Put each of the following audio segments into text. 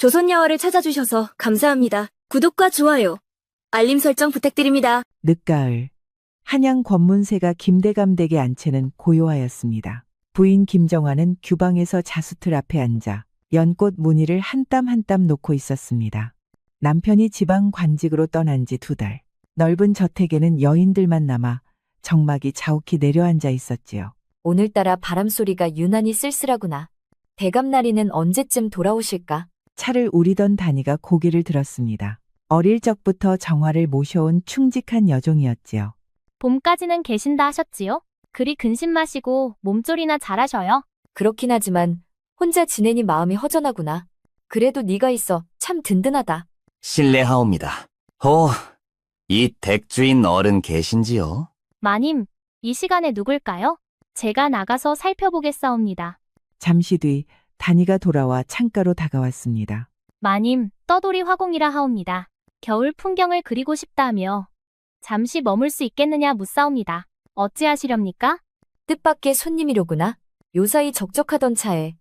조선야화를 찾아주셔서 감사합니다. 구독과 좋아요, 알림 설정 부탁드립니다. 늦가을 한양 권문세가 김대감 댁에 앉채는 고요하였습니다. 부인 김정화는 규방에서 자수틀 앞에 앉아 연꽃 무늬를 한 땀 한 땀 놓고 있었습니다. 남편이 지방 관직으로 떠난 지 2달. 넓은 저택에는 여인들만 남아 정막이 자욱히 내려앉아 있었지요. 오늘따라 바람소리가 유난히 쓸쓸하구나. 대감나리는 언제쯤 돌아오실까? 차를 우리던 다니가 고개를 들었습니다. 어릴 적부터 정화를 모셔온 충직한 여종이었지요. 봄까지는 계신다 하셨지요? 그리 근심 마시고 몸조리나 잘하셔요. 그렇긴 하지만 혼자 지내니 마음이 허전하구나. 그래도 네가 있어 참 든든하다. 실례하옵니다. 이 댁주인 어른 계신지요? 마님, 이 시간에 누굴까요? 제가 나가서 살펴보겠사옵니다. 잠시 뒤 다니가 돌아와 창가로 다가왔습니다. 마님, 떠돌이 화공이라 하옵니다. 겨울 풍경을 그리고 싶다며 잠시 머물 수 있겠느냐 묻사옵니다. 어찌하시렵니까? 뜻밖의 손님이로구나. 요사이 적적하던 차에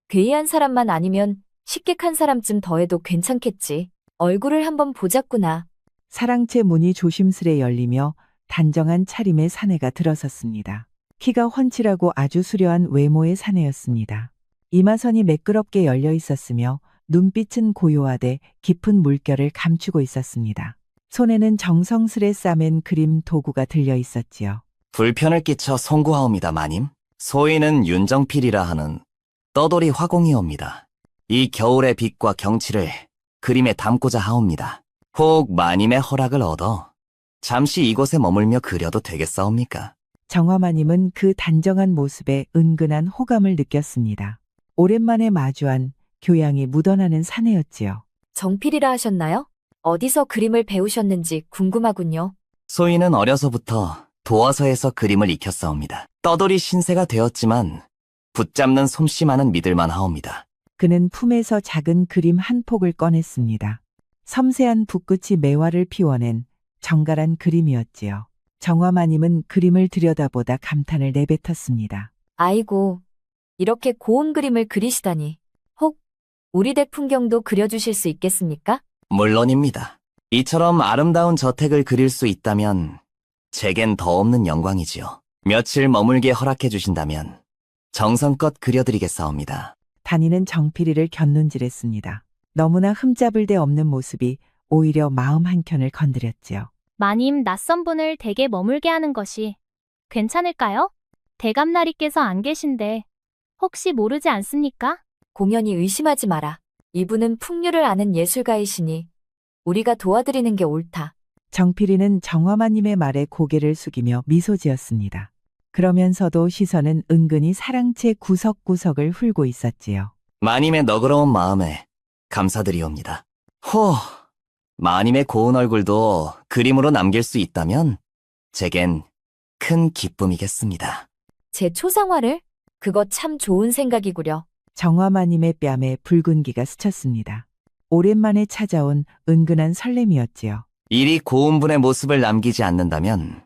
괴이한 사람만 아니면 식객 한 사람쯤 더해도 괜찮겠지. 얼굴을 한번 보자꾸나. 사랑채 문이 조심스레 열리며 단정한 차림의 사내가 들어섰습니다. 키가 훤칠하고 아주 수려한 외모의 사내였습니다. 이마선이 매끄럽게 열려 있었으며 눈빛은 고요하되 깊은 물결을 감추고 있었습니다. 손에는 정성스레 싸맨 그림 도구가 들려 있었지요. 불편을 끼쳐 송구하옵니다, 마님. 소인은 윤정필이라 하는 떠돌이 화공이옵니다. 이 겨울의 빛과 경치를 그림에 담고자 하옵니다. 혹 마님의 허락을 얻어 잠시 이곳에 머물며 그려도 되겠사옵니까? 정화마님은 그 단정한 모습에 은근한 호감을 느꼈습니다. 오랜만에 마주한 교양이 묻어나는 사내였지요. 정필이라 하셨나요? 어디서 그림을 배우셨는지 궁금하군요. 소인은 어려서부터 도화서에서 그림을 익혔사옵니다. 떠돌이 신세가 되었지만 붙잡는 솜씨만은 믿을만 하옵니다. 그는 품에서 작은 그림 한 폭을 꺼냈습니다. 섬세한 붓끝이 매화를 피워낸 정갈한 그림이었지요. 정화마님은 그림을 들여다보다 감탄을 내뱉었습니다. 아이고, 이렇게 고운 그림을 그리시다니. 혹 우리 댁 풍경도 그려주실 수 있겠습니까? 물론입니다. 이처럼 아름다운 저택을 그릴 수 있다면 제겐 더 없는 영광이지요. 며칠 머물게 허락해 주신다면 정성껏 그려드리겠사옵니다. 다니는 정필이를 곁눈질했습니다. 너무나 흠잡을 데 없는 모습이 오히려 마음 한켠을 건드렸지요. 마님, 낯선 분을 댁에 머물게 하는 것이 괜찮을까요? 대감나리께서 안 계신데 혹시 모르지 않습니까? 공연히 의심하지 마라. 이분은 풍류를 아는 예술가이시니 우리가 도와드리는 게 옳다. 정필이는 정화마님의 말에 고개를 숙이며 미소 지었습니다. 그러면서도 시선은 은근히 사랑채 구석구석을 훑고 있었지요. 마님의 너그러운 마음에 감사드리옵니다. 마님의 고운 얼굴도 그림으로 남길 수 있다면 제겐 큰 기쁨이겠습니다. 제 초상화를? 그거 참 좋은 생각이구려. 정화마님의 뺨에 붉은기가 스쳤습니다. 오랜만에 찾아온 은근한 설렘이었지요. 이리 고운 분의 모습을 남기지 않는다면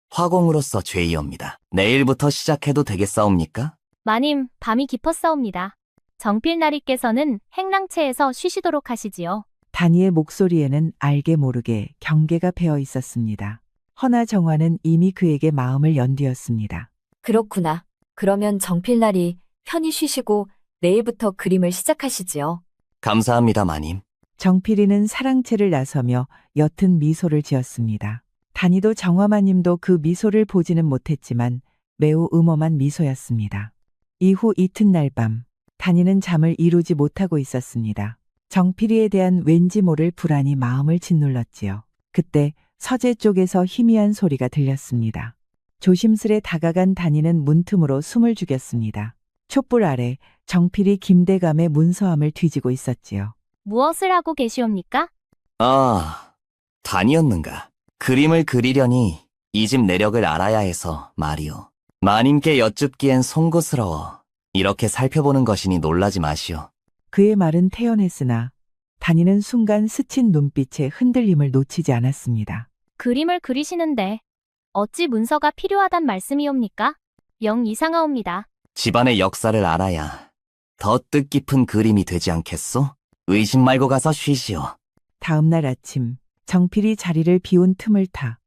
화공으로서 죄이옵니다. 내일부터 시작해도 되겠사옵니까? 마님, 밤이 깊었사옵니다. 정필나리께서는 행랑채에서 쉬시도록 하시지요. 다니의 목소리에는 알게 모르게 경계가 배어 있었습니다. 허나 정화는 이미 그에게 마음을 연뒤었습니다. 그렇구나. 그러면 정필날이 편히 쉬시고 내일부터 그림을 시작하시지요. 감사합니다, 마님. 정필이는 사랑채를 나서며 옅은 미소를 지었습니다. 다니도 정화마님도 그 미소를 보지는 못했지만 매우 음험한 미소였습니다. 이후 이튿날 밤, 다니는 잠을 이루지 못하고 있었습니다. 정필이에 대한 왠지 모를 불안이 마음을 짓눌렀지요. 그때 서재 쪽에서 희미한 소리가 들렸습니다. 조심스레 다가간 다니는 문틈으로 숨을 죽였습니다. 촛불 아래 정필이 김대감의 문서함을 뒤지고 있었지요. 무엇을 하고 계시옵니까? 단이었는가. 그림을 그리려니 이 집 내력을 알아야 해서 말이오. 마님께 여쭙기엔 송구스러워 이렇게 살펴보는 것이니 놀라지 마시오. 그의 말은 태연했으나 다니는 순간 스친 눈빛에 흔들림을 놓치지 않았습니다. 그림을 그리시는데 어찌 문서가 필요하단 말씀이옵니까? 영 이상하옵니다. 집안의 역사를 알아야 더 뜻깊은 그림이 되지 않겠소? 의심 말고 가서 쉬시오. 다음 날 아침 정필이 자리를 비운 틈을 타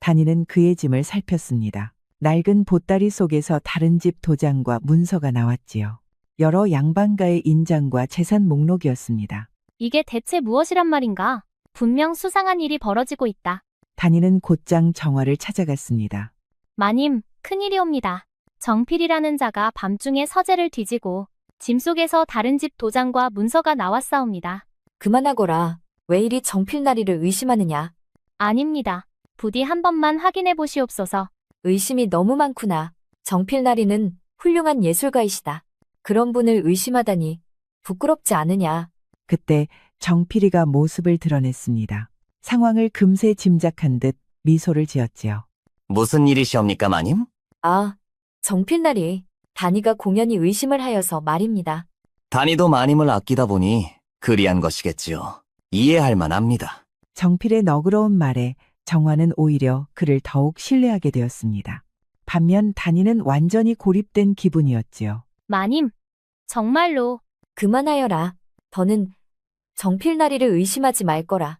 다니는 그의 짐을 살폈습니다. 낡은 보따리 속에서 다른 집 도장과 문서가 나왔지요. 여러 양반가의 인장과 재산 목록이었습니다. 이게 대체 무엇이란 말인가? 분명 수상한 일이 벌어지고 있다. 다니는 곧장 정화를 찾아갔습니다. 마님, 큰일이옵니다. 정필이라는 자가 밤중에 서재를 뒤지고 짐 속에서 다른 집 도장과 문서가 나왔사옵니다. 그만하거라. 왜 이리 정필나리를 의심하느냐? 아닙니다. 부디 한 번만 확인해 보시옵소서. 의심이 너무 많구나. 정필나리는 훌륭한 예술가이시다. 그런 분을 의심하다니 부끄럽지 않으냐? 그때 정필이가 모습을 드러냈습니다. 상황을 금세 짐작한 듯 미소를 지었지요. 무슨 일이시옵니까, 마님? 아, 정필나리. 다니가 공연히 의심을 하여서 말입니다. 다니도 마님을 아끼다 보니 그리한 것이겠지요. 이해할 만합니다. 정필의 너그러운 말에 정화는 오히려 그를 더욱 신뢰하게 되었습니다. 반면 다니는 완전히 고립된 기분이었지요. 마님, 정말로 그만하여라. 더는 정필나리를 의심하지 말거라.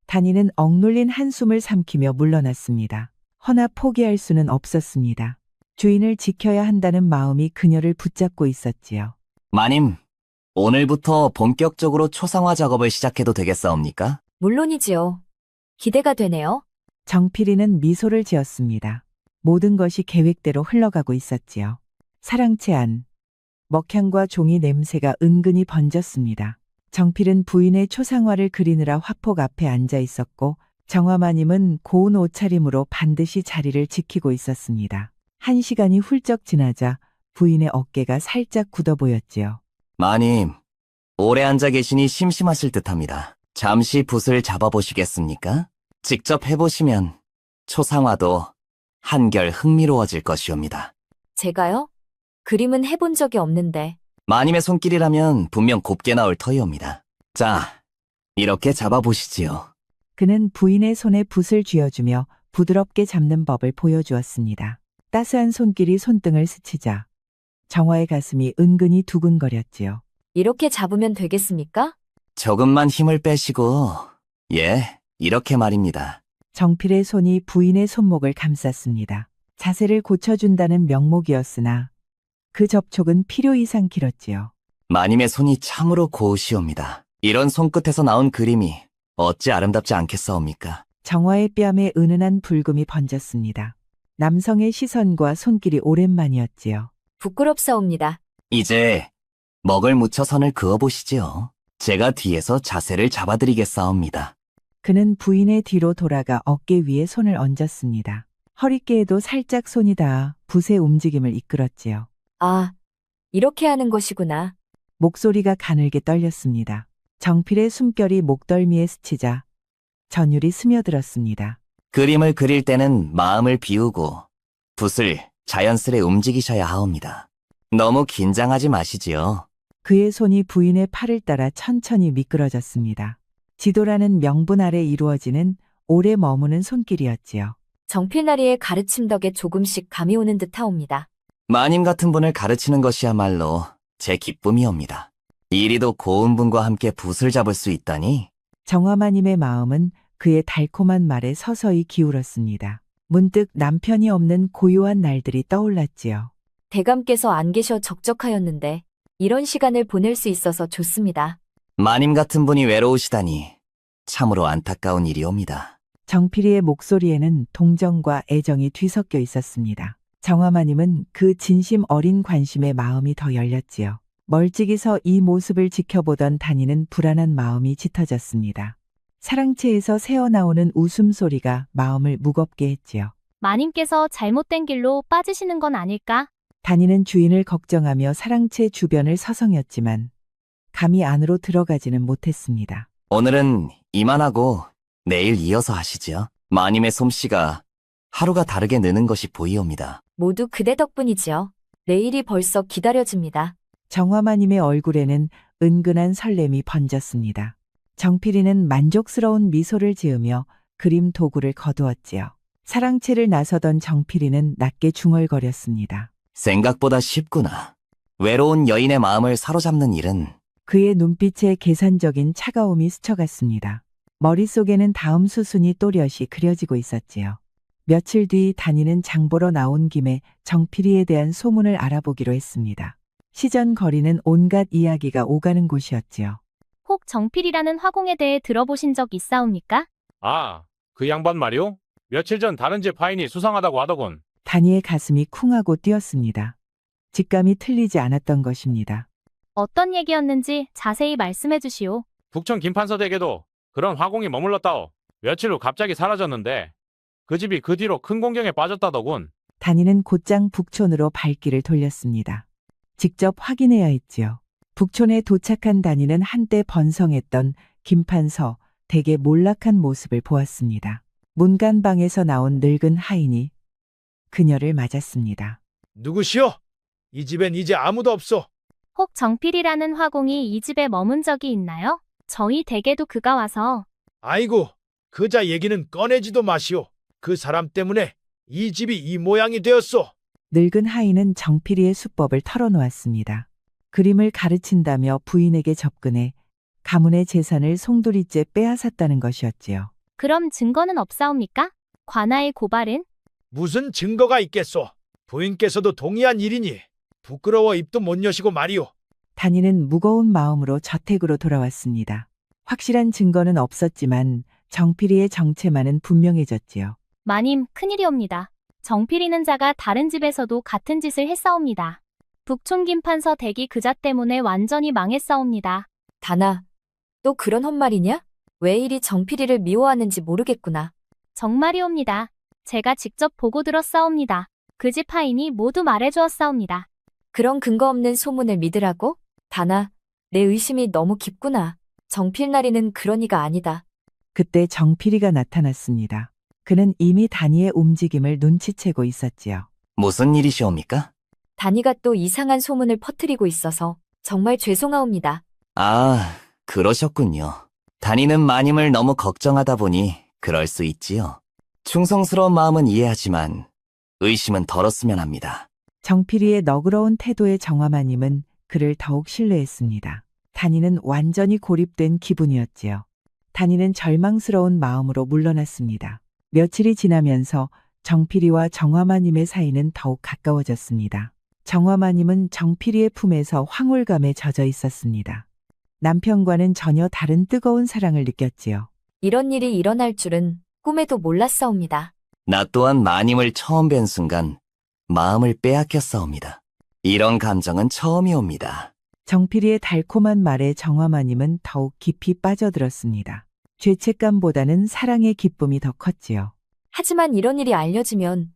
다니는 억눌린 한숨을 삼키며 물러났습니다. 허나 포기할 수는 없었습니다. 주인을 지켜야 한다는 마음이 그녀를 붙잡고 있었지요. 마님, 오늘부터 본격적으로 초상화 작업을 시작해도 되겠사옵니까? 물론이지요. 기대가 되네요. 정필이는 미소를 지었습니다. 모든 것이 계획대로 흘러가고 있었지요. 사랑채 안, 먹향과 종이 냄새가 은근히 번졌습니다. 정필은 부인의 초상화를 그리느라 화폭 앞에 앉아 있었고 정화마님은 고운 옷차림으로 반드시 자리를 지키고 있었습니다. 1시간이 훌쩍 지나자 부인의 어깨가 살짝 굳어 보였지요. 마님, 오래 앉아 계시니 심심하실 듯합니다. 잠시 붓을 잡아보시겠습니까? 직접 해보시면 초상화도 한결 흥미로워질 것이옵니다. 제가요? 그림은 해본 적이 없는데. 마님의 손길이라면 분명 곱게 나올 터이옵니다. 자, 이렇게 잡아보시지요. 그는 부인의 손에 붓을 쥐어주며 부드럽게 잡는 법을 보여주었습니다. 따스한 손길이 손등을 스치자 정화의 가슴이 은근히 두근거렸지요. 이렇게 잡으면 되겠습니까? 조금만 힘을 빼시고, 예, 이렇게 말입니다. 정필의 손이 부인의 손목을 감쌌습니다. 자세를 고쳐준다는 명목이었으나 그 접촉은 필요 이상 길었지요. 마님의 손이 참으로 고우시옵니다. 이런 손끝에서 나온 그림이 어찌 아름답지 않겠사옵니까? 정화의 뺨에 은은한 붉음이 번졌습니다. 남성의 시선과 손길이 오랜만이었지요. 부끄럽사옵니다. 이제 먹을 묻혀 선을 그어보시지요. 제가 뒤에서 자세를 잡아드리겠사옵니다. 그는 부인의 뒤로 돌아가 어깨 위에 손을 얹었습니다. 허리깨에도 살짝 손이 닿아 붓의 움직임을 이끌었지요. 아, 이렇게 하는 것이구나. 목소리가 가늘게 떨렸습니다. 정필의 숨결이 목덜미에 스치자 전율이 스며들었습니다. 그림을 그릴 때는 마음을 비우고 붓을 자연스레 움직이셔야 하옵니다. 너무 긴장하지 마시지요. 그의 손이 부인의 팔을 따라 천천히 미끄러졌습니다. 지도라는 명분 아래 이루어지는 오래 머무는 손길이었지요. 정필나리의 가르침 덕에 조금씩 감이 오는 듯하옵니다. 마님 같은 분을 가르치는 것이야말로 제 기쁨이옵니다. 이리도 고운 분과 함께 붓을 잡을 수 있다니. 정화마님의 마음은 그의 달콤한 말에 서서히 기울었습니다. 문득 남편이 없는 고요한 날들이 떠올랐지요. 대감께서 안 계셔 적적하였는데 이런 시간을 보낼 수 있어서 좋습니다. 마님 같은 분이 외로우시다니 참으로 안타까운 일이옵니다. 정필이의 목소리에는 동정과 애정이 뒤섞여 있었습니다. 정화마님은 그 진심 어린 관심에 마음이 더 열렸지요. 멀찍이서 이 모습을 지켜보던 다니는 불안한 마음이 짙어졌습니다. 사랑채에서 새어나오는 웃음소리가 마음을 무겁게 했지요. 마님께서 잘못된 길로 빠지시는 건 아닐까? 다니는 주인을 걱정하며 사랑채 주변을 서성였지만 감히 안으로 들어가지는 못했습니다. 오늘은 이만하고 내일 이어서 하시지요. 마님의 솜씨가 하루가 다르게 느는 것이 보이옵니다. 모두 그대 덕분이지요. 내일이 벌써 기다려집니다. 정화마님의 얼굴에는 은근한 설렘이 번졌습니다. 정필이는 만족스러운 미소를 지으며 그림 도구를 거두었지요. 사랑채를 나서던 정필이는 낮게 중얼거렸습니다. 생각보다 쉽구나. 외로운 여인의 마음을 사로잡는 일은 그의 눈빛에 계산적인 차가움이 스쳐갔습니다. 머릿속에는 다음 수순이 또렷이 그려지고 있었지요. 며칠 뒤 다니는 장보러 나온 김에 정필이에 대한 소문을 알아보기로 했습니다. 시전 거리는 온갖 이야기가 오가는 곳이었지요. 혹 정필이라는 화공에 대해 들어보신 적 있사옵니까? 아, 그 양반 말이오? 며칠 전 다른 집 파인이 수상하다고 하더군. 다니의 가슴이 쿵하고 뛰었습니다. 직감이 틀리지 않았던 것입니다. 어떤 얘기였는지 자세히 말씀해 주시오. 북촌 김판서 댁에도 그런 화공이 머물렀다오. 며칠 후 갑자기 사라졌는데 그 집이 그 뒤로 큰 공경에 빠졌다더군. 다니는 곧장 북촌으로 발길을 돌렸습니다. 직접 확인해야 했지요. 북촌에 도착한 다니는 한때 번성했던 김판서 댁의 몰락한 모습을 보았습니다. 문간방에서 나온 늙은 하인이 그녀를 맞았습니다. 누구시오? 이 집엔 이제 아무도 없소. 혹 정필이라는 화공이 이 집에 머문 적이 있나요? 저희 댁에도 그가 와서. 아이고, 그자 얘기는 꺼내지도 마시오. 그 사람 때문에 이 집이 이 모양이 되었소. 늙은 하인은 정필이의 수법을 털어놓았습니다. 그림을 가르친다며 부인에게 접근해 가문의 재산을 송두리째 빼앗았다는 것이었지요. 그럼 증거는 없사옵니까? 관아의 고발은? 무슨 증거가 있겠소? 부인께서도 동의한 일이니 부끄러워 입도 못 여시고 말이오. 다니는 무거운 마음으로 저택으로 돌아왔습니다. 확실한 증거는 없었지만 정필이의 정체만은 분명해졌지요. 마님, 큰일이옵니다. 정필이는 자가 다른 집에서도 같은 짓을 했사옵니다. 북촌 김판서 댁이 그자 때문에 완전히 망했사옵니다. 다나, 또 그런 헛말이냐? 왜 이리 정필이를 미워하는지 모르겠구나. 정말이옵니다. 제가 직접 보고 들었사옵니다. 그 집 하인이 모두 말해주었사옵니다. 그런 근거 없는 소문을 믿으라고? 다나, 내 의심이 너무 깊구나. 정필나리는 그런 이가 아니다. 그때 정필이가 나타났습니다. 그는 이미 다니의 움직임을 눈치채고 있었지요. 무슨 일이시옵니까? 다니가 또 이상한 소문을 퍼뜨리고 있어서 정말 죄송하옵니다. 아, 그러셨군요. 다니는 마님을 너무 걱정하다 보니 그럴 수 있지요. 충성스러운 마음은 이해하지만 의심은 덜었으면 합니다. 정필이의 너그러운 태도의 정화마님은 그를 더욱 신뢰했습니다. 다니는 완전히 고립된 기분이었지요. 다니는 절망스러운 마음으로 물러났습니다. 며칠이 지나면서 정필이와 정화마님의 사이는 더욱 가까워졌습니다. 정화마님은 정필이의 품에서 황홀감에 젖어 있었습니다. 남편과는 전혀 다른 뜨거운 사랑을 느꼈지요. 이런 일이 일어날 줄은 꿈에도 몰랐사옵니다. 나 또한 마님을 처음 뵌 순간 마음을 빼앗겼사옵니다. 이런 감정은 처음이옵니다. 정필이의 달콤한 말에 정화마님은 더욱 깊이 빠져들었습니다. 죄책감보다는 사랑의 기쁨이 더 컸지요. 하지만 이런 일이 알려지면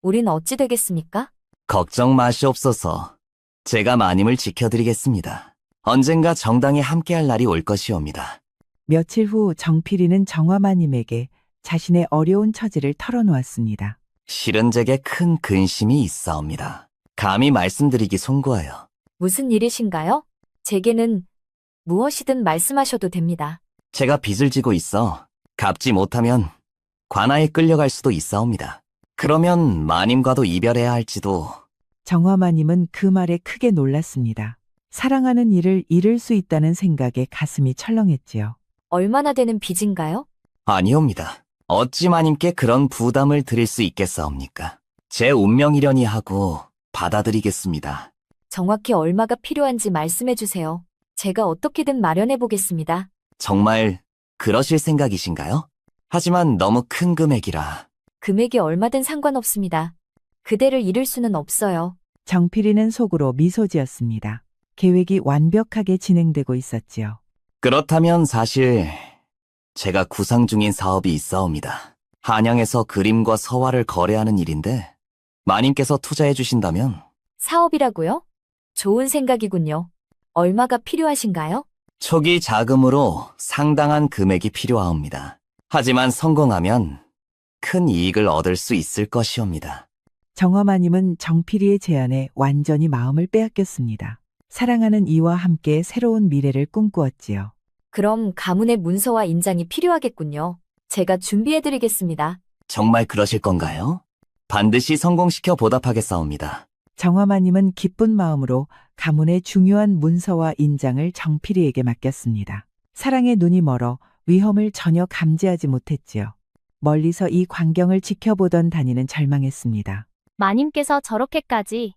우린 어찌 되겠습니까? 걱정 마시옵소서. 제가 마님을 지켜드리겠습니다. 언젠가 정당히 함께할 날이 올 것이옵니다. 며칠 후 정필이는 정화마님에게 자신의 어려운 처지를 털어놓았습니다. 실은 제게 큰 근심이 있사옵니다. 감히 말씀드리기 송구하여. 무슨 일이신가요? 제게는 무엇이든 말씀하셔도 됩니다. 제가 빚을 지고 있어 갚지 못하면 관아에 끌려갈 수도 있사옵니다. 그러면 마님과도 이별해야 할지도. 정화마님은 그 말에 크게 놀랐습니다. 사랑하는 이를 잃을 수 있다는 생각에 가슴이 철렁했지요. 얼마나 되는 빚인가요? 아니옵니다. 어찌 마님께 그런 부담을 드릴 수 있겠사옵니까? 제 운명이려니 하고 받아들이겠습니다. 정확히 얼마가 필요한지 말씀해 주세요. 제가 어떻게든 마련해 보겠습니다. 정말 그러실 생각이신가요? 하지만 너무 큰 금액이라. 금액이 얼마든 상관없습니다. 그대를 잃을 수는 없어요. 정필이는 속으로 미소 지었습니다. 계획이 완벽하게 진행되고 있었지요. 그렇다면 사실 제가 구상 중인 사업이 있사옵니다. 한양에서 그림과 서화를 거래하는 일인데 마님께서 투자해 주신다면. 사업이라고요? 좋은 생각이군요. 얼마가 필요하신가요? 초기 자금으로 상당한 금액이 필요하옵니다. 하지만 성공하면 큰 이익을 얻을 수 있을 것이옵니다. 정화마님은 정필이의 제안에 완전히 마음을 빼앗겼습니다. 사랑하는 이와 함께 새로운 미래를 꿈꾸었지요. 그럼 가문의 문서와 인장이 필요하겠군요. 제가 준비해드리겠습니다. 정말 그러실 건가요? 반드시 성공시켜 보답하겠사옵니다. 정화마님은 기쁜 마음으로 가문의 중요한 문서와 인장을 정필이에게 맡겼습니다. 사랑의 눈이 멀어 위험을 전혀 감지하지 못했지요. 멀리서 이 광경을 지켜보던 단이는 절망했습니다. 마님께서 저렇게까지.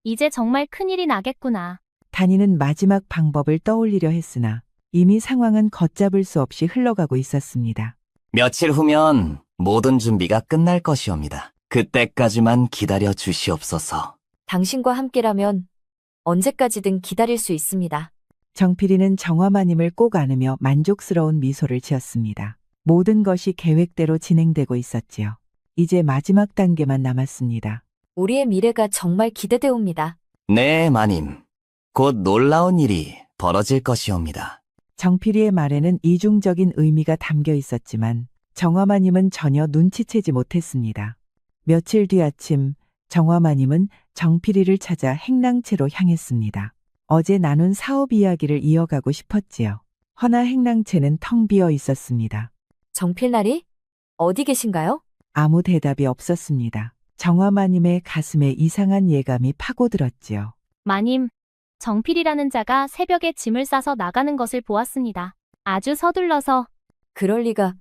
이제 정말 큰일이 나겠구나. 단이는 마지막 방법을 떠올리려 했으나 이미 상황은 걷잡을 수 없이 흘러가고 있었습니다. 며칠 후면 모든 준비가 끝날 것이옵니다. 그때까지만 기다려 주시옵소서. 당신과 함께라면 언제까지든 기다릴 수 있습니다. 정필이는 정화마님을 꼭 안으며 만족스러운 미소를 지었습니다. 모든 것이 계획대로 진행되고 있었지요. 이제 마지막 단계만 남았습니다. 우리의 미래가 정말 기대되옵니다. 네, 마님. 곧 놀라운 일이 벌어질 것이옵니다. 정필이의 말에는 이중적인 의미가 담겨 있었지만 정화마님은 전혀 눈치채지 못했습니다. 며칠 뒤 아침 정화마님은 정필이를 찾아 행랑채로 향했습니다. 어제 나눈 사업 이야기를 이어가고 싶었지요. 허나 행랑채는 텅 비어 있었습니다. 정필날이? 어디 계신가요? 아무 대답이 없었습니다. 정화마님의 가슴에 이상한 예감이 파고들었지요. 마님, 정필이라는 자가 새벽에 짐을 싸서 나가는 것을 보았습니다. 아주 서둘러서. 그럴 리가.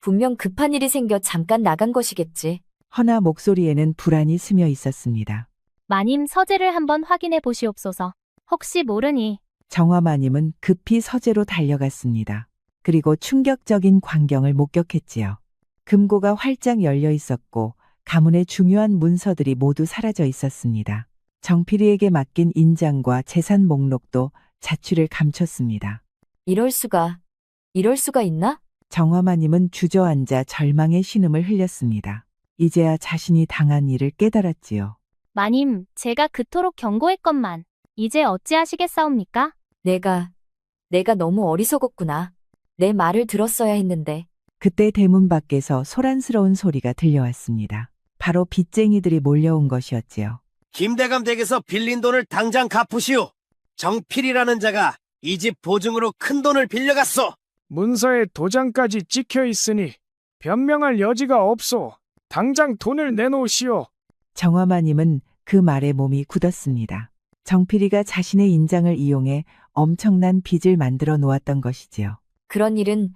분명 급한 일이 생겨 잠깐 나간 것이겠지. 허나 목소리에는 불안이 스며 있었습니다. 마님 서재를 한번 확인해 보시옵소서. 혹시 모르니. 정화마님은 급히 서재로 달려갔습니다. 그리고 충격적인 광경을 목격했지요. 금고가 활짝 열려 있었고 가문의 중요한 문서들이 모두 사라져 있었습니다. 정필이에게 맡긴 인장과 재산 목록도 자취를 감췄습니다. 이럴 수가 있나? 정화마님은 주저앉아 절망의 신음을 흘렸습니다. 이제야 자신이 당한 일을 깨달았지요. 마님, 제가 그토록 경고했건만. 이제 어찌하시겠사옵니까? 내가 너무 어리석었구나. 내 말을 들었어야 했는데. 그때 대문 밖에서 소란스러운 소리가 들려왔습니다. 바로 빚쟁이들이 몰려온 것이었지요. 김대감 댁에서 빌린 돈을 당장 갚으시오. 정필이라는 자가 이 집 보증으로 큰 돈을 빌려갔소. 문서에 도장까지 찍혀 있으니 변명할 여지가 없소. 당장 돈을 내놓으시오. 정화마님은 그 말에 몸이 굳었습니다. 정필이가 자신의 인장을 이용해 엄청난 빚을 만들어 놓았던 것이지요. 그런 일은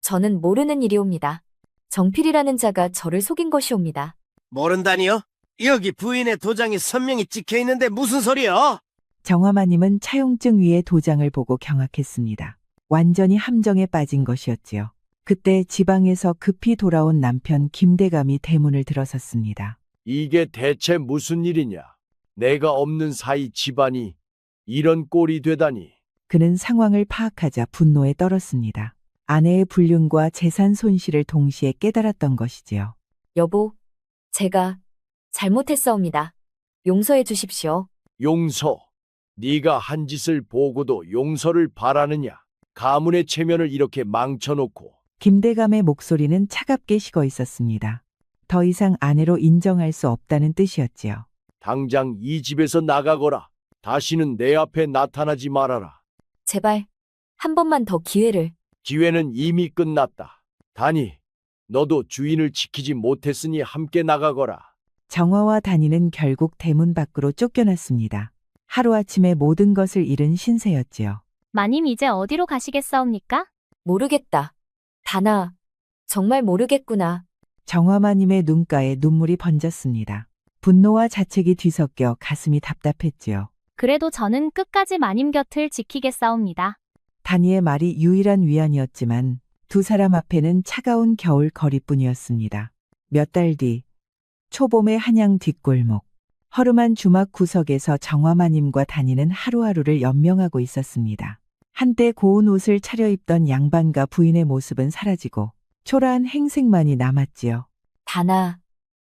저는 모르는 일이옵니다. 정필이라는 자가 저를 속인 것이옵니다. 모른다니요? 여기 부인의 도장이 선명히 찍혀 있는데 무슨 소리요? 정화마님은 차용증 위에 도장을 보고 경악했습니다. 완전히 함정에 빠진 것이었지요. 그때 지방에서 급히 돌아온 남편 김대감이 대문을 들어섰습니다. 이게 대체 무슨 일이냐? 내가 없는 사이 집안이 이런 꼴이 되다니. 그는 상황을 파악하자 분노에 떨었습니다. 아내의 불륜과 재산 손실을 동시에 깨달았던 것이지요. 여보, 제가 잘못했사옵니다. 용서해 주십시오. 용서. 네가 한 짓을 보고도 용서를 바라느냐? 가문의 체면을 이렇게 망쳐놓고. 김대감의 목소리는 차갑게 식어 있었습니다. 더 이상 아내로 인정할 수 없다는 뜻이었지요. 당장 이 집에서 나가거라. 다시는 내 앞에 나타나지 말아라. 제발 한 번만 더 기회를. 기회는 이미 끝났다. 다니, 너도 주인을 지키지 못했으니 함께 나가거라. 정화와 단이는 결국 대문 밖으로 쫓겨났습니다. 하루아침에 모든 것을 잃은 신세였지요. 마님 이제 어디로 가시겠사옵니까? 모르겠다. 다나, 정말 모르겠구나. 정화마님의 눈가에 눈물이 번졌습니다. 분노와 자책이 뒤섞여 가슴이 답답했지요. 그래도 저는 끝까지 마님 곁을 지키겠사옵니다. 단이의 말이 유일한 위안이었지만 두 사람 앞에는 차가운 겨울 거리뿐이었습니다. 몇 달 뒤, 초봄의 한양 뒷골목, 허름한 주막 구석에서 정화마님과 단이는 하루하루를 연명하고 있었습니다. 한때 고운 옷을 차려입던 양반과 부인의 모습은 사라지고 초라한 행색만이 남았지요. 다나,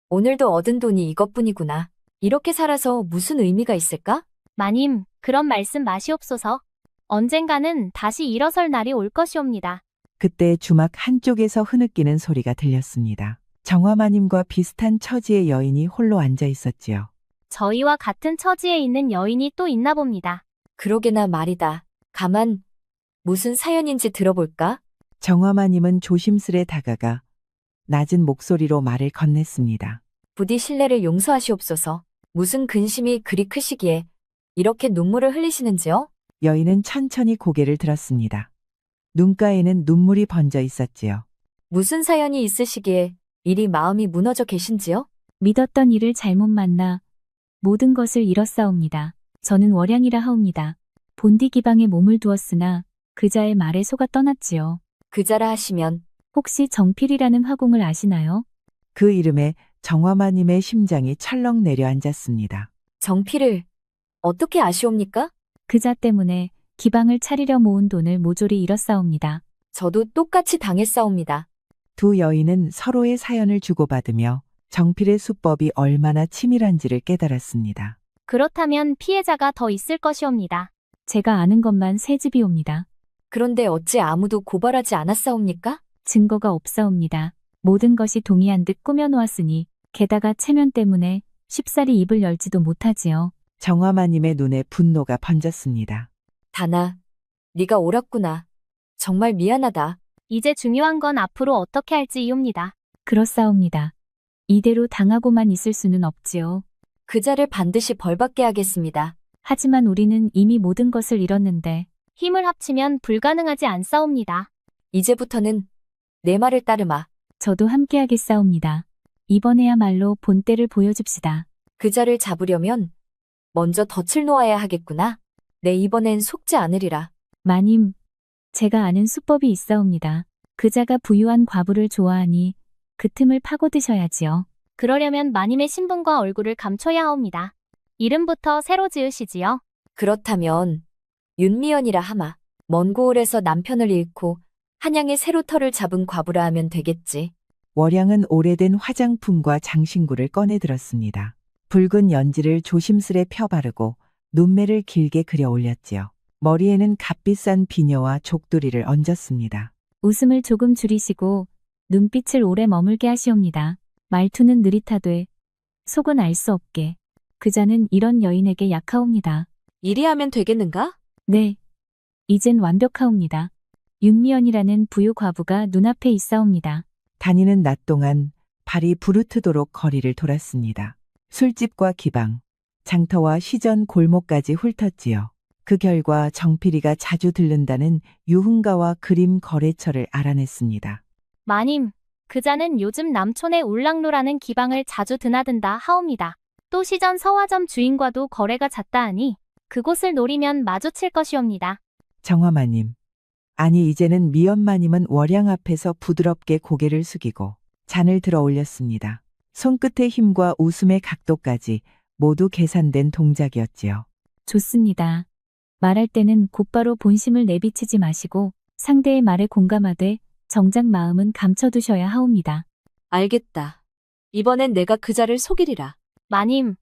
오늘도 얻은 돈이 이것뿐이구나. 이렇게 살아서 무슨 의미가 있을까? 마님, 그런 말씀 마시옵소서. 언젠가는 다시 일어설 날이 올 것이옵니다. 그때 주막 한쪽에서 흐느끼는 소리가 들렸습니다. 정화마님과 비슷한 처지의 여인이 홀로 앉아 있었지요. 저희와 같은 처지에 있는 여인이 또 있나 봅니다. 그러게나 말이다. 가만, 무슨 사연인지 들어볼까? 정화마님은 조심스레 다가가 낮은 목소리로 말을 건넸습니다. 부디 신뢰를 용서하시옵소서. 무슨 근심이 그리 크시기에 이렇게 눈물을 흘리시는지요? 여인은 천천히 고개를 들었습니다. 눈가에는 눈물이 번져 있었지요. 무슨 사연이 있으시기에 이리 마음이 무너져 계신지요? 믿었던 이를 잘못 만나 모든 것을 잃었사옵니다. 저는 월양이라 하옵니다. 본디 기방에 몸을 두었으나 그자의 말에 속아 떠났지요. 그자라 하시면 혹시 정필이라는 화공을 아시나요? 그 이름에 정화마님의 심장이 철렁 내려앉았습니다. 정필을 어떻게 아시옵니까? 그자 때문에 기방을 차리려 모은 돈을 모조리 잃었사옵니다. 저도 똑같이 당했사옵니다. 두 여인은 서로의 사연을 주고받으며 정필의 수법이 얼마나 치밀한지를 깨달았습니다. 그렇다면 피해자가 더 있을 것이옵니다. 제가 아는 것만 세 집이옵니다. 그런데 어찌 아무도 고발하지 않았사옵니까? 증거가 없사옵니다. 모든 것이 동의한 듯 꾸며놓았으니 게다가 체면 때문에 쉽사리 입을 열지도 못하지요. 정화마님의 눈에 분노가 번졌습니다. 다나, 네가 옳았구나. 정말 미안하다. 이제 중요한 건 앞으로 어떻게 할지이옵니다. 그렇사옵니다. 이대로 당하고만 있을 수는 없지요. 그자를 반드시 벌받게 하겠습니다. 하지만 우리는 이미 모든 것을 잃었는데 힘을 합치면 불가능하지 않사옵니다. 이제부터는 내 말을 따르마. 저도 함께하겠사옵니다. 이번에야말로 본때를 보여줍시다. 그자를 잡으려면 먼저 덫을 놓아야 하겠구나. 내 이번엔 속지 않으리라. 마님, 제가 아는 수법이 있사옵니다. 그자가 부유한 과부를 좋아하니 그 틈을 파고드셔야지요. 그러려면 마님의 신분과 얼굴을 감춰야 하옵니다. 이름부터 새로 지으시지요. 그렇다면 윤미연이라 하마. 먼 고을에서 남편을 잃고 한양에 새로 터를 잡은 과부라 하면 되겠지. 월양은 오래된 화장품과 장신구를 꺼내 들었습니다. 붉은 연지를 조심스레 펴바르고 눈매를 길게 그려 올렸지요. 머리에는 값비싼 비녀와 족두리를 얹었습니다. 웃음을 조금 줄이시고 눈빛을 오래 머물게 하시옵니다. 말투는 느릿하되 속은 알 수 없게. 그자는 이런 여인에게 약하옵니다. 이리 하면 되겠는가? 네, 이젠 완벽하옵니다. 윤미연이라는 부유 과부가 눈앞에 있사옵니다. 다니는 낮 동안 발이 부르트도록 거리를 돌았습니다. 술집과 기방, 장터와 시전 골목까지 훑었지요. 그 결과 정필이가 자주 들른다는 유흥가와 그림 거래처를 알아냈습니다. 마님, 그자는 요즘 남촌의 울랑루라는 기방을 자주 드나든다 하옵니다. 또 시전 서화점 주인과도 거래가 잦다 하니 그곳을 노리면 마주칠 것이옵니다. 정화마님. 아니 이제는 미연마님은 월양 앞에서 부드럽게 고개를 숙이고 잔을 들어 올렸습니다. 손끝의 힘과 웃음의 각도까지 모두 계산된 동작이었지요. 좋습니다. 말할 때는 곧바로 본심을 내비치지 마시고 상대의 말에 공감하되 정작 마음은 감춰두셔야 하옵니다. 알겠다. 이번엔 내가 그자를 속이리라. 마님,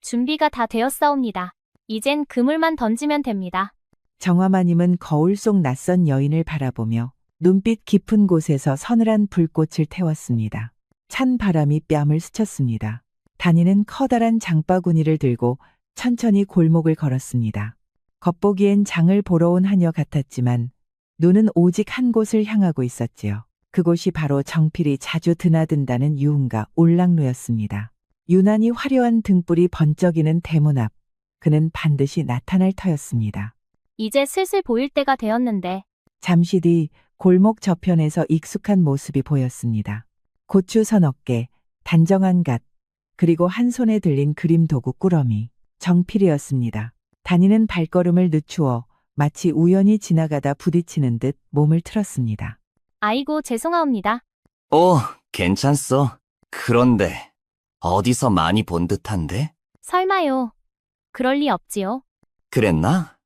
준비가 다 되었사옵니다. 이젠 그물만 던지면 됩니다. 정화마님은 거울 속 낯선 여인을 바라보며 눈빛 깊은 곳에서 서늘한 불꽃을 태웠습니다. 찬 바람이 뺨을 스쳤습니다. 다니는 커다란 장바구니를 들고 천천히 골목을 걸었습니다. 겉보기엔 장을 보러 온 하녀 같았지만 눈은 오직 한 곳을 향하고 있었지요. 그곳이 바로 정필이 자주 드나든다는 유흥가 울랑루였습니다. 유난히 화려한 등불이 번쩍이는 대문 앞, 그는 반드시 나타날 터였습니다. 이제 슬슬 보일 때가 되었는데 잠시 뒤 골목 저편에서 익숙한 모습이 보였습니다. 고추 서너 개, 단정한 갓, 그리고 한 손에 들린 그림 도구 꾸러미, 정필이었습니다. 다니는 발걸음을 늦추어 마치 우연히 지나가다 부딪히는 듯 몸을 틀었습니다. 아이고 죄송하옵니다. 오, 괜찮소. 그런데 어디서 많이 본 듯한데? 설마요. 그럴 리 없지요. 그랬나?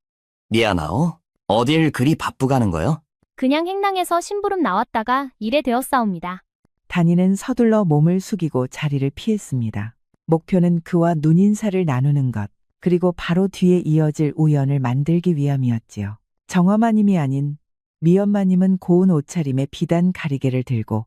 미안하오. 어딜 그리 바쁘가는 거요? 그냥 행랑에서 심부름 나왔다가 일에 되었사옵니다. 다니는 서둘러 몸을 숙이고 자리를 피했습니다. 목표는 그와 눈인사를 나누는 것, 그리고 바로 뒤에 이어질 우연을 만들기 위함이었지요. 정화마님이 아닌 미연마님은 고운 옷차림에 비단 가리개를 들고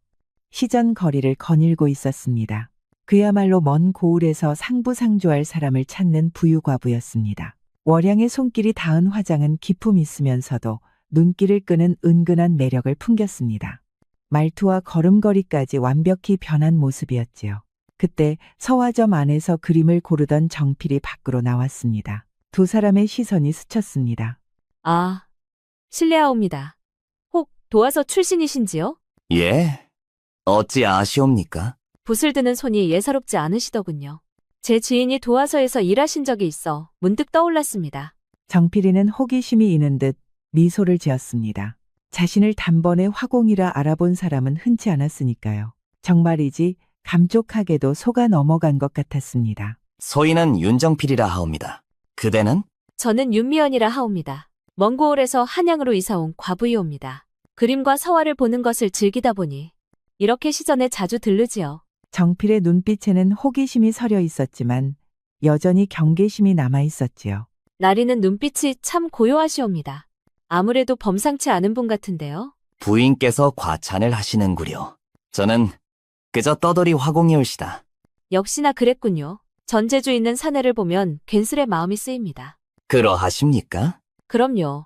시전 거리를 거닐고 있었습니다. 그야말로 먼 고을에서 상부상조할 사람을 찾는 부유과부였습니다. 월양의 손길이 닿은 화장은 기품 있으면서도 눈길을 끄는 은근한 매력을 풍겼습니다. 말투와 걸음걸이까지 완벽히 변한 모습이었지요. 그때 서화점 안에서 그림을 고르던 정필이 밖으로 나왔습니다. 두 사람의 시선이 스쳤습니다. 아, 실례하옵니다. 혹 도화서 출신이신지요? 예? 어찌 아시옵니까? 붓을 드는 손이 예사롭지 않으시더군요. 제 지인이 도화서에서 일하신 적이 있어 문득 떠올랐습니다. 정필이는 호기심이 있는 듯 미소를 지었습니다. 자신을 단번에 화공이라 알아본 사람은 흔치 않았으니까요. 정말이지 감쪽하게도 속아 넘어간 것 같았습니다. 소인은 윤정필이라 하옵니다. 그대는? 저는 윤미연이라 하옵니다. 먼 고을에서 한양으로 이사온 과부이옵니다. 그림과 서화를 보는 것을 즐기다 보니 이렇게 시전에 자주 들르지요. 정필의 눈빛에는 호기심이 서려 있었지만 여전히 경계심이 남아 있었지요. 나리는 눈빛이 참 고요하시옵니다. 아무래도 범상치 않은 분 같은데요. 부인께서 과찬을 하시는구려. 저는 그저 떠돌이 화공이올시다. 역시나 그랬군요. 전제주 있는 사내를 보면 괜스레 마음이 쓰입니다. 그러하십니까? 그럼요.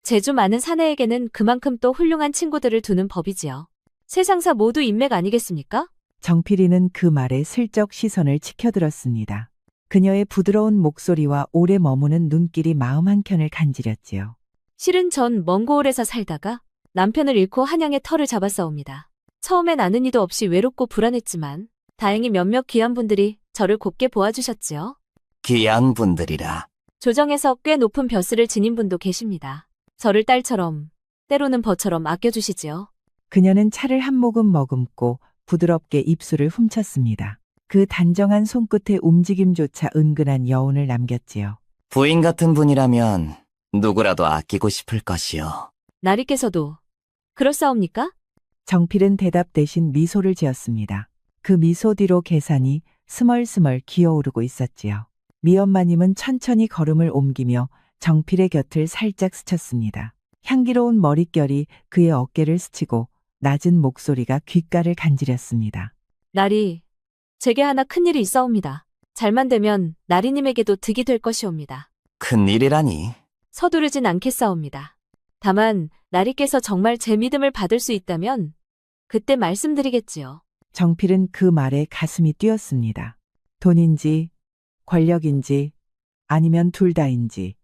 제주 많은 사내에게는 그만큼 또 훌륭한 친구들을 두는 법이지요. 세상사 모두 인맥 아니겠습니까? 정필이는 그 말에 슬쩍 시선을 치켜들었습니다. 그녀의 부드러운 목소리와 오래 머무는 눈길이 마음 한켠을 간지렸지요. 실은 전 먼 고을에서 살다가 남편을 잃고 한양에 터를 잡았사옵니다. 처음엔 아는 이도 없이 외롭고 불안했지만 다행히 몇몇 귀한 분들이 저를 곱게 보아주셨지요. 귀한 분들이라. 조정에서 꽤 높은 벼슬을 지닌 분도 계십니다. 저를 딸처럼 때로는 버처럼 아껴주시지요. 그녀는 차를 한 모금 머금고 부드럽게 입술을 훔쳤습니다. 그 단정한 손끝의 움직임조차 은근한 여운을 남겼지요. 부인 같은 분이라면 누구라도 아끼고 싶을 것이요. 나리께서도 그렇사옵니까? 정필은 대답 대신 미소를 지었습니다. 그 미소 뒤로 계산이 스멀스멀 기어오르고 있었지요. 미엄마님은 천천히 걸음을 옮기며 정필의 곁을 살짝 스쳤습니다. 향기로운 머릿결이 그의 어깨를 스치고 낮은 목소리가 귓가를 간지렸습니다. 나리, 제게 하나 큰일이 있사옵니다. 잘만 되면 나리님에게도 득이 될 것이옵니다. 큰일이라니. 서두르진 않겠사옵니다. 다만 나리께서 정말 제 믿음을 받을 수 있다면 그때 말씀드리겠지요. 정필은 그 말에 가슴이 뛰었습니다. 돈인지 권력인지 아니면 둘 다인지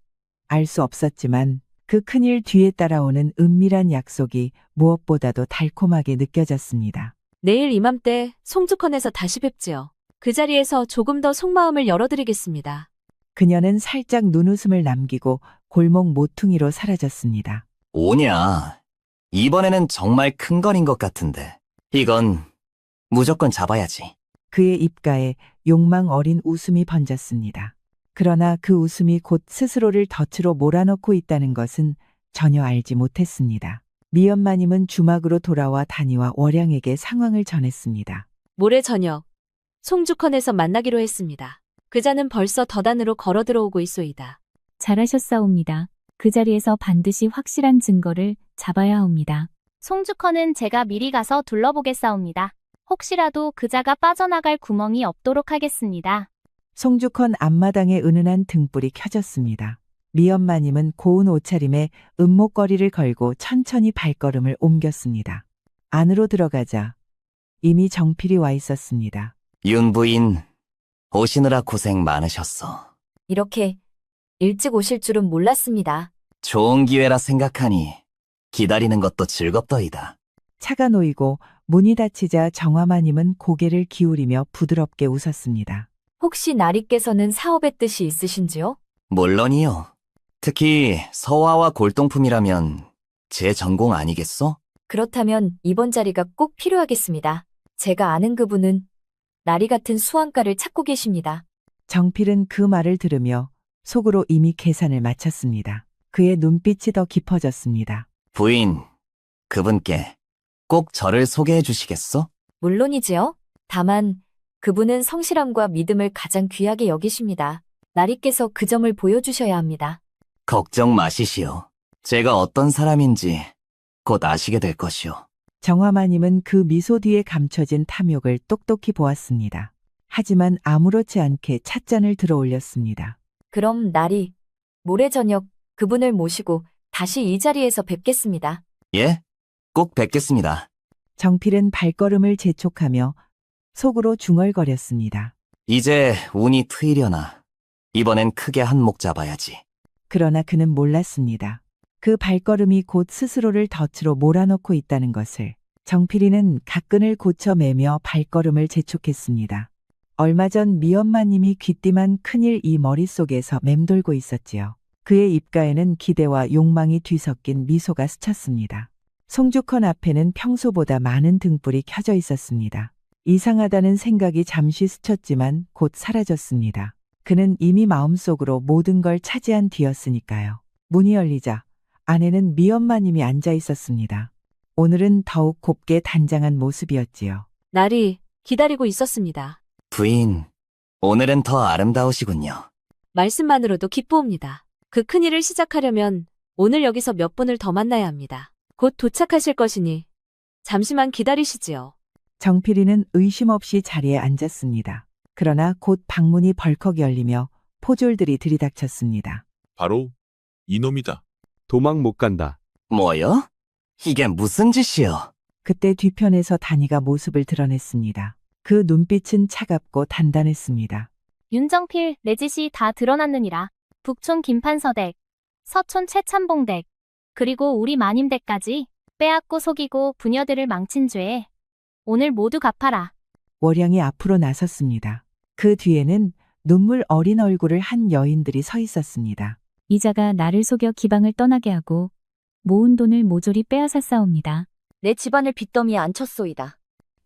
알 수 없었지만 그 큰일 뒤에 따라오는 은밀한 약속이 무엇보다도 달콤하게 느껴졌습니다. 내일 이맘때 송주컨에서 다시 뵙지요. 그 자리에서 조금 더 속마음을 열어드리겠습니다. 그녀는 살짝 눈웃음을 남기고 골목 모퉁이로 사라졌습니다. 오냐. 이번에는 정말 큰 건인 것 같은데. 이건 무조건 잡아야지. 그의 입가에 욕망 어린 웃음이 번졌습니다. 그러나 그 웃음이 곧 스스로를 덫으로 몰아넣고 있다는 것은 전혀 알지 못했습니다. 미엄마님은 주막으로 돌아와 단이와 월양에게 상황을 전했습니다. 모레 저녁 송주컨에서 만나기로 했습니다. 그자는 벌써 덧안으로 걸어 들어오고 있소이다. 잘하셨사옵니다. 그 자리에서 반드시 확실한 증거를 잡아야 합니다. 송주컨은 제가 미리 가서 둘러보겠사옵니다. 혹시라도 그자가 빠져나갈 구멍이 없도록 하겠습니다. 송주컨 앞마당에 은은한 등불이 켜졌습니다. 미엄마님은 고운 옷차림에 은목걸이를 걸고 천천히 발걸음을 옮겼습니다. 안으로 들어가자 이미 정필이 와 있었습니다. 윤 부인, 오시느라 고생 많으셨어. 이렇게 일찍 오실 줄은 몰랐습니다. 좋은 기회라 생각하니 기다리는 것도 즐겁더이다. 차가 놓이고 문이 닫히자 정화마님은 고개를 기울이며 부드럽게 웃었습니다. 혹시 나리께서는 사업의 뜻이 있으신지요? 물론이요. 특히 서화와 골동품이라면 제 전공 아니겠소? 그렇다면 이번 자리가 꼭 필요하겠습니다. 제가 아는 그분은 나리 같은 수완가를 찾고 계십니다. 정필은 그 말을 들으며 속으로 이미 계산을 마쳤습니다. 그의 눈빛이 더 깊어졌습니다. 부인, 그분께 꼭 저를 소개해 주시겠소? 물론이지요. 다만 그분은 성실함과 믿음을 가장 귀하게 여기십니다. 나리께서 그 점을 보여주셔야 합니다. 걱정 마시시오. 제가 어떤 사람인지 곧 아시게 될 것이오. 정화마님은 그 미소 뒤에 감춰진 탐욕을 똑똑히 보았습니다. 하지만 아무렇지 않게 찻잔을 들어 올렸습니다. 그럼 나리, 모레 저녁 그분을 모시고 다시 이 자리에서 뵙겠습니다. 예? 꼭 뵙겠습니다. 정필은 발걸음을 재촉하며 속으로 중얼거렸습니다. 이제 운이 트이려나. 이번엔 크게 한몫 잡아야지. 그러나 그는 몰랐습니다. 그 발걸음이 곧 스스로를 덫으로 몰아넣고 있다는 것을. 정필이는 가끈을 고쳐 매며 발걸음을 재촉했습니다. 얼마 전 미엄마님이 귀띔한 큰일 이 머릿속에서 맴돌고 있었지요. 그의 입가에는 기대와 욕망이 뒤섞인 미소가 스쳤습니다. 송주컨 앞에는 평소보다 많은 등불이 켜져 있었습니다. 이상하다는 생각이 잠시 스쳤지만 곧 사라졌습니다. 그는 이미 마음속으로 모든 걸 차지한 뒤였으니까요. 문이 열리자 안에는 미엄마님이 앉아 있었습니다. 오늘은 더욱 곱게 단장한 모습이었지요. 날이 기다리고 있었습니다. 부인, 오늘은 더 아름다우시군요. 말씀만으로도 기쁘옵니다. 그 큰일을 시작하려면 오늘 여기서 몇 분을 더 만나야 합니다. 곧 도착하실 것이니 잠시만 기다리시지요. 정필이는 의심 없이 자리에 앉았습니다. 그러나 곧 방문이 벌컥 열리며 포졸들이 들이닥쳤습니다. 바로 이놈이다. 도망 못 간다. 뭐요? 이게 무슨 짓이요? 그때 뒤편에서 단이가 모습을 드러냈습니다. 그 눈빛은 차갑고 단단했습니다. 윤정필 내 짓이 다 드러났느니라. 북촌 김판서댁, 서촌 최참봉댁, 그리고 우리 마님댁까지 빼앗고 속이고 부녀들을 망친 죄에 오늘 모두 갚아라. 월양이 앞으로 나섰습니다. 그 뒤에는 눈물 어린 얼굴을 한 여인들이 서 있었습니다. 이자가 나를 속여 기방을 떠나게 하고 모은 돈을 모조리 빼앗았사옵니다. 내 집안을 빚더미에 앉혔소이다.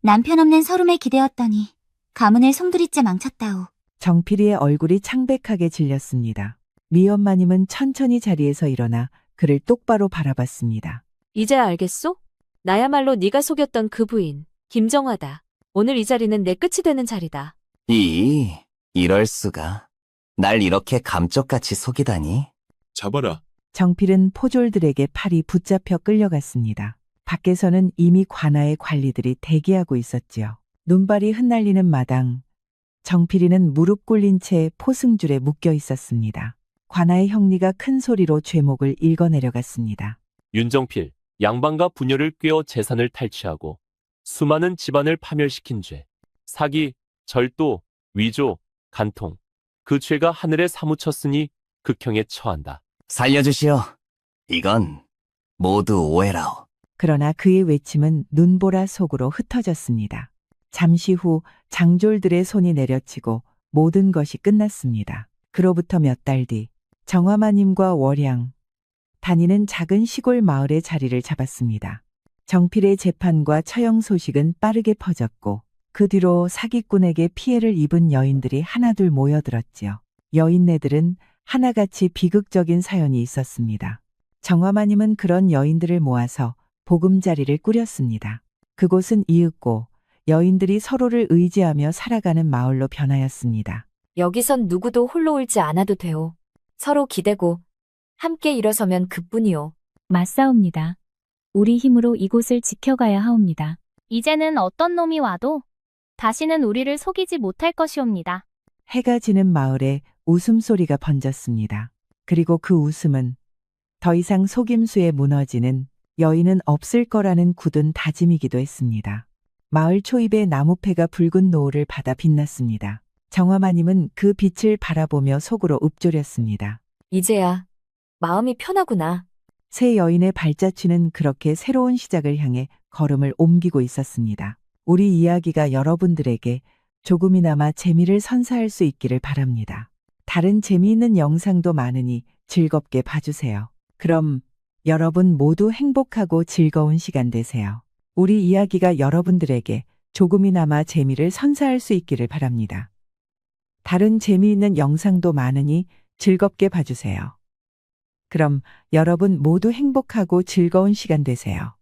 남편 없는 서름에 기대었더니 가문을 송두리째 망쳤다오. 정필이의 얼굴이 창백하게 질렸습니다. 미엄마님은 천천히 자리에서 일어나 그를 똑바로 바라봤습니다. 이제야 알겠소? 나야말로 네가 속였던 그 부인 김정화다. 오늘 이 자리는 내 끝이 되는 자리다. 이럴 수가. 날 이렇게 감쪽같이 속이다니. 잡아라. 정필은 포졸들에게 팔이 붙잡혀 끌려갔습니다. 밖에서는 이미 관아의 관리들이 대기하고 있었지요. 눈발이 흩날리는 마당. 정필이는 무릎 꿇린 채 포승줄에 묶여 있었습니다. 관아의 형리가 큰 소리로 죄목을 읽어내려갔습니다. 윤정필, 양반과 부녀를 꿰어 재산을 탈취하고 수많은 집안을 파멸시킨 죄, 사기, 절도, 위조, 간통. 그 죄가 하늘에 사무쳤으니 극형에 처한다. 살려주시오. 이건 모두 오해라오. 그러나 그의 외침은 눈보라 속으로 흩어졌습니다. 잠시 후 장졸들의 손이 내려치고 모든 것이 끝났습니다. 그로부터 몇 달 뒤 정화마님과 월양, 단이는 작은 시골 마을에 자리를 잡았습니다. 정필의 재판과 처형 소식은 빠르게 퍼졌고 그 뒤로 사기꾼에게 피해를 입은 여인들이 하나둘 모여들었지요. 여인네들은 하나같이 비극적인 사연이 있었습니다. 정화마님은 그런 여인들을 모아서 보금자리를 꾸렸습니다. 그곳은 이윽고 여인들이 서로를 의지하며 살아가는 마을로 변하였습니다. 여기선 누구도 홀로 울지 않아도 돼오. 서로 기대고 함께 일어서면 그뿐이오. 맞사옵니다. 우리 힘으로 이곳을 지켜가야 하옵니다. 이제는 어떤 놈이 와도 다시는 우리를 속이지 못할 것이옵니다. 해가 지는 마을에 웃음소리가 번졌습니다. 그리고 그 웃음은 더 이상 속임수에 무너지는 여인은 없을 거라는 굳은 다짐이기도 했습니다. 마을 초입의 나무패가 붉은 노을을 받아 빛났습니다. 정화마님은 그 빛을 바라보며 속으로 읊조렸습니다. 이제야 마음이 편하구나. 새 여인의 발자취는 그렇게 새로운 시작을 향해 걸음을 옮기고 있었습니다. 우리 이야기가 여러분들에게 조금이나마 재미를 선사할 수 있기를 바랍니다. 다른 재미있는 영상도 많으니 즐겁게 봐주세요. 그럼 여러분 모두 행복하고 즐거운 시간 되세요. 우리 이야기가 여러분들에게 조금이나마 재미를 선사할 수 있기를 바랍니다. 다른 재미있는 영상도 많으니 즐겁게 봐주세요. 그럼 여러분 모두 행복하고 즐거운 시간 되세요.